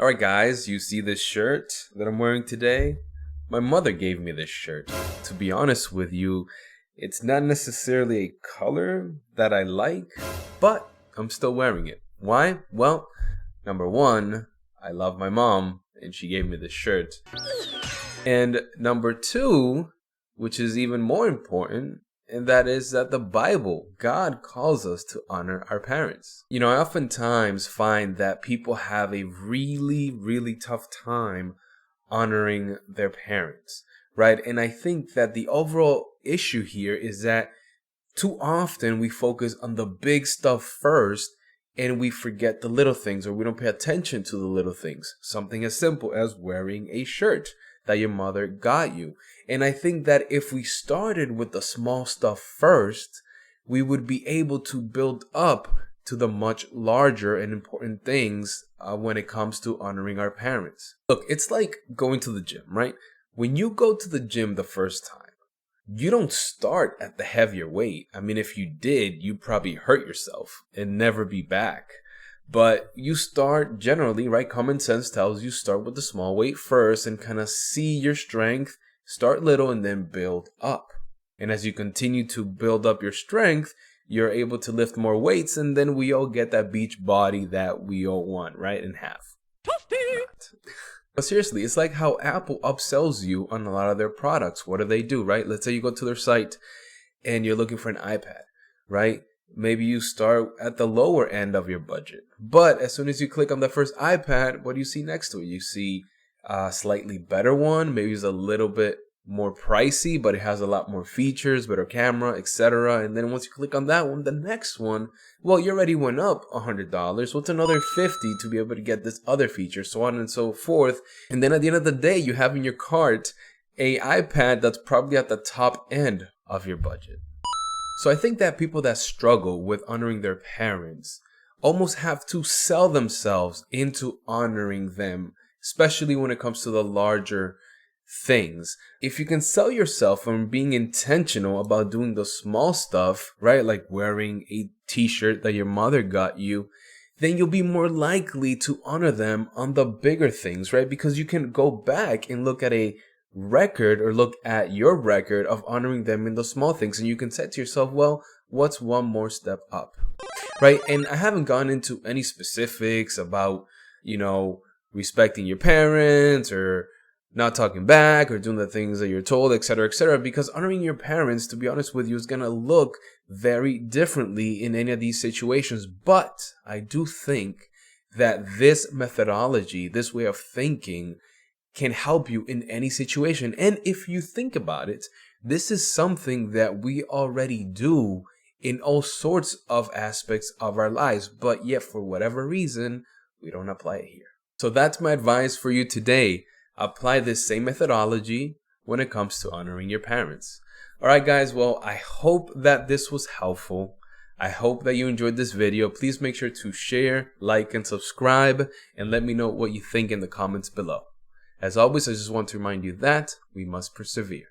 Alright guys, you see this shirt that I'm wearing today? My mother gave me this shirt. To be honest with you, it's not necessarily a color that I like, but I'm still wearing it. Why? Well, number one, I love my mom and she gave me this shirt. And number two, which is even more important, and that is that the Bible, God calls us to honor our parents. You know, I oftentimes find that people have a really tough time honoring their parents, right? And I think that the overall issue here is that too often we focus on the big stuff first and we forget the little things, or we don't pay attention to the little things. Something as simple as wearing a shirt that your mother got you. And I think that if we started with the small stuff first, we would be able to build up to the much larger and important things when it comes to honoring our parents. Look, it's like going to the gym, right? When you go to the gym the first time, you don't start at the heavier weight. I mean, if you did, you'd probably hurt yourself and never be back. But you start generally, right? Common sense tells you start with the small weight first and kind of see your strength, start little and then build up. And as you continue to build up your strength, you're able to lift more weights, and then we all get that beach body that we all want, right? And have. But seriously, it's like how Apple upsells you on a lot of their products. What do, right? Let's say you go to their site and you're looking for an iPad, right? Maybe you start at the lower end of your budget. But as soon as you click on the first iPad, what do you see next to it? You see a slightly better one. Maybe it's a little bit more pricey, but it has a lot more features, better camera, etc. And then once you click on that one, the next one, well, you already went up $100. What's another $50 to be able to get this other feature, so on and so forth. And then at the end of the day, you have in your cart a iPad that's probably at the top end of your budget. So I think that people that struggle with honoring their parents almost have to sell themselves into honoring them, especially when it comes to the larger things. If you can sell yourself from being intentional about doing the small stuff, right, like wearing a t-shirt that your mother got you, then you'll be more likely to honor them on the bigger things, right? Because you can go back and look at a record, or look at your record of honoring them in the small things, and you can say to yourself, well, what's one more step up, right? And I haven't gone into any specifics about, you know, respecting your parents or not talking back or doing the things that you're told, etc., because honoring your parents, to be honest with you, is gonna look very differently in any of these situations. But I do think that this methodology, this way of thinking, can help you in any situation. And if you think about it, this is something that we already do in all sorts of aspects of our lives, but yet for whatever reason, we don't apply it here. So that's my advice for you today. Apply this same methodology when it comes to honoring your parents. Alright guys, well, I hope that this was helpful. I hope that you enjoyed this video. Please make sure to share, like, and subscribe, and let me know what you think in the comments below. As always, I just want to remind you that we must persevere.